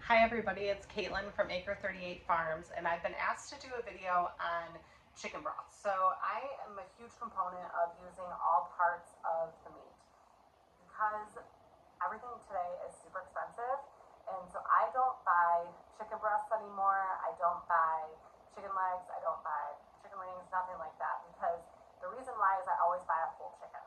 Hi everybody, it's Caitlin from Acre 38 Farms, and I've been asked to do a video on chicken broth. So I am a huge proponent of using all parts of the meat because everything today is super expensive, and so I don't buy chicken breasts anymore. I don't buy chicken legs, I don't buy chicken wings, nothing like that, because the reason why is I always buy a whole chicken.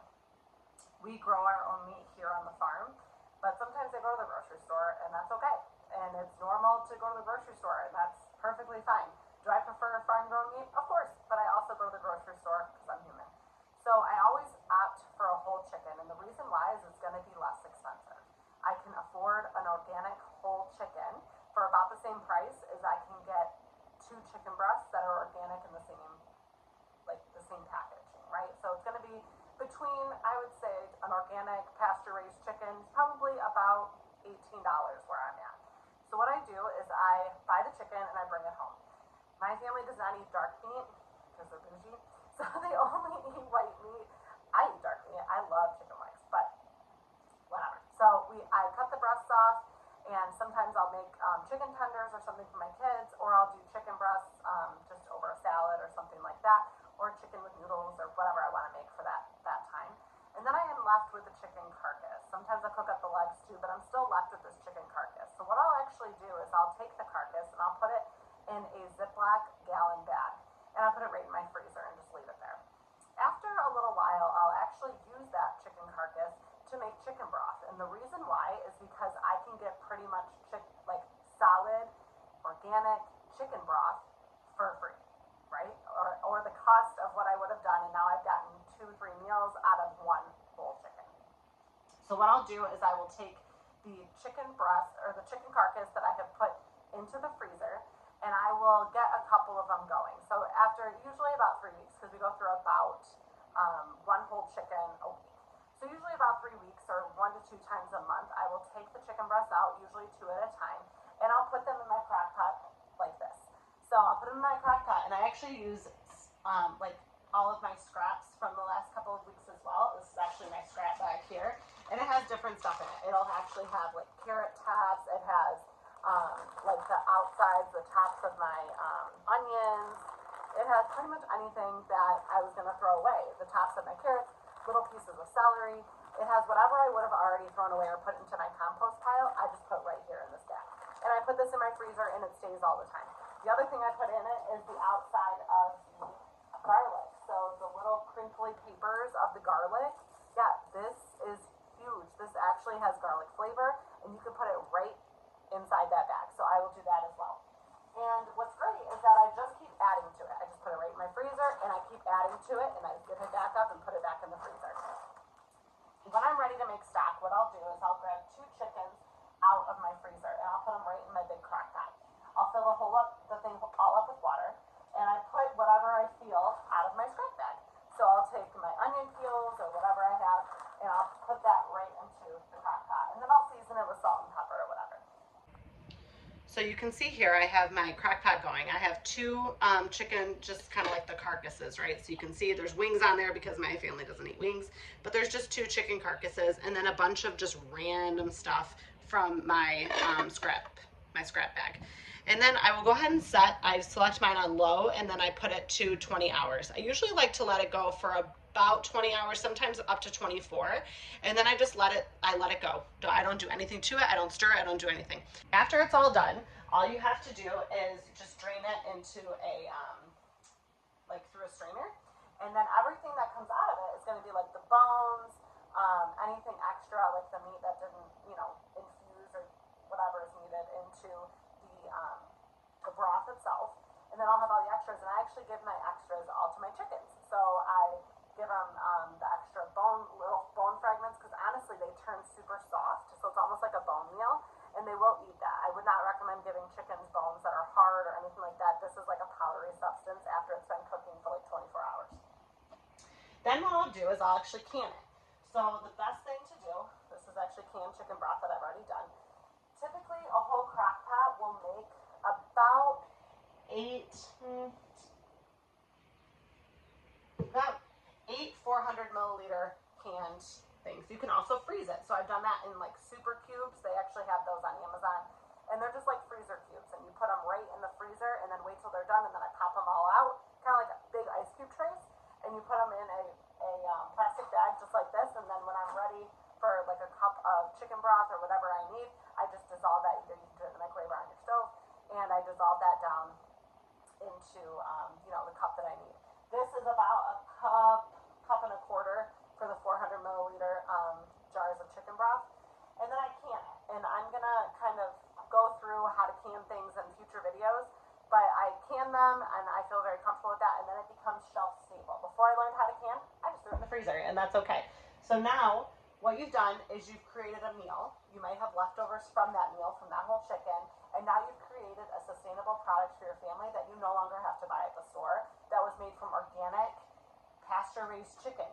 We grow our own meat here on the farm, but sometimes I go to the grocery store and that's okay. And it's normal to go to the grocery store and that's perfectly fine. Do I prefer farm grown meat? Of course, but I also go to the grocery store because I'm human. So I always opt for a whole chicken, and the reason why is it's going to be less expensive. I can afford an organic whole chicken for about the same price as I can get two chicken breasts that are organic in the same packaging, right? So it's going to be between, I would say, an organic pasture-raised chicken, probably about $18 where I'm at. So what I do is I buy the chicken and I bring it home. My family does not eat dark meat because they're bougie, so they only eat white meat. I eat dark meat. I love chicken legs, but whatever. So I cut the breasts off, and sometimes I'll make chicken tenders or something for my kids, or I'll do chicken breasts just over a salad or something like that, or chicken with noodles or whatever I want to make for that time. And then I am left with the chicken carcass. Sometimes I cook up the legs too, but I'm still left with this chicken carcass. So what I'll actually do is I'll take the carcass and I'll put it in a Ziploc gallon bag, and I'll put it right in my freezer and just leave it there. After a little while, I'll actually use that chicken carcass to make chicken broth. And the reason why is because I can get pretty much solid, organic chicken broth for free, right? Or the cost of what I would have done, and now I've gotten 2-3 meals out of one whole chicken. So what I'll do is I will take the chicken breast or the chicken carcass that I have put into the freezer, and I will get a couple of them going. So after usually about 3 weeks, because we go through about one whole chicken a week. So usually about 3 weeks or 1 to 2 times a month, I will take the chicken breasts out, usually 2 at a time, and I'll put them in my crock pot like this. So I'll put them in my crock pot, and I actually use all of my scraps from the last couple of weeks as well. This is actually my scrap bag here, and it has different stuff in it. It'll actually have like carrot tops. It has like the outsides, the tops of my onions. It has pretty much anything that I was gonna throw away. The tops of my carrots, little pieces of celery. It has whatever I would have already thrown away or put into my compost pile. I just put right here in this bag, and I put this in my freezer, and it stays all the time. The other thing I put in it is the outside of the garlic. So the little crinkly papers of the garlic. Yeah, this is huge. This actually has garlic flavor, and you can put it right inside that bag. So I will do that as well. And what's great is that I just keep adding to it. I just put it right in my freezer, and I keep adding to it, and I get it back up and put it back in the freezer. When I'm ready to make stock, what I'll do is I'll grab 2 chickens out of my freezer, and I'll put them right in my big crock pot. I'll fill the thing all up with water, and I put whatever I feel out of my scrap bag. So I'll take my onion peels or whatever I have, and I'll put that right into the crock pot, and then I'll season it with salt and pepper or whatever. So you can see here I have my crock pot going. I have 2 chicken, just kind of like the carcasses, right? So you can see there's wings on there because my family doesn't eat wings, but there's just 2 chicken carcasses, and then a bunch of just random stuff from my scrap bag. And then I will go ahead and I select mine on low, and then I put it to 20 hours. I usually like to let it go for about 20 hours, sometimes up to 24. And then I let it go. I don't do anything to it. I don't stir it. I don't do anything. After it's all done, all you have to do is just drain it into through a strainer. And then everything that comes out of it is going to be like the bones, anything extra, like the meat that didn't, infuse or whatever is needed into the broth itself. And then I'll have all the extras, and I actually give my extras all to my chickens. So I give them the extra little bone fragments, because honestly they turn super soft, so it's almost like a bone meal, and they will eat that. I would not recommend giving chickens bones that are hard or anything like that. This is like a powdery substance after it's been cooking for like 24 hours. Then what I'll do is I'll actually can it. So the best thing to do, this is actually canned chicken broth that I've already done. Typically a whole crock pot will make about 8 400 milliliter canned things. You can also freeze it. So I've done that in like super cubes. They actually have those on Amazon. and they're just like freezer cubes, and you put them right in the freezer and then wait till they're done, and then I pop them all out, kind of like big ice cube trays, and you put them in a plastic bag just like this, and then when I'm ready for like a cup of chicken broth or whatever I need, I just dissolve that. Either you can do it in the microwave or on your stove, and I dissolve that down into the cup that I need. This is about a cup and a quarter for the 400 milliliter jars of chicken broth, and then I can it. And I'm gonna kind of go through how to can things in future videos, but I can them and I feel very comfortable with that, and then it becomes shelf stable. Before I learned how to can, I just threw it in the freezer, and that's okay. So now what you've done is you've created a meal. You might have leftovers from that meal, from that whole chicken, and now you've created a sustainable product for your family that you no longer have to buy at the store, that was made from organic, pasture-raised chicken.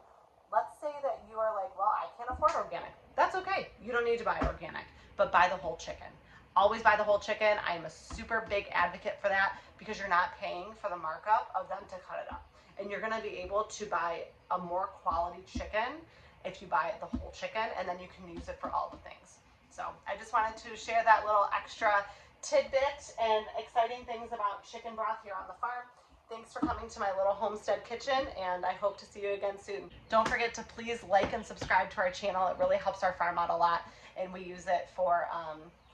Let's say that you are like, well, I can't afford organic. That's okay. You don't need to buy organic, but buy the whole chicken. Always buy the whole chicken. I'm a super big advocate for that, because you're not paying for the markup of them to cut it up. And you're gonna be able to buy a more quality chicken if you buy the whole chicken, and then you can use it for all the things. So I just wanted to share that little extra tidbit and exciting things about chicken broth here on the farm. Thanks for coming to my little homestead kitchen, and I hope to see you again soon. Don't forget to please like and subscribe to our channel. It really helps our farm out a lot, and we use it for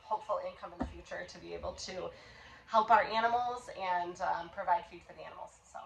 hopeful income in the future to be able to help our animals and provide food for the animals. So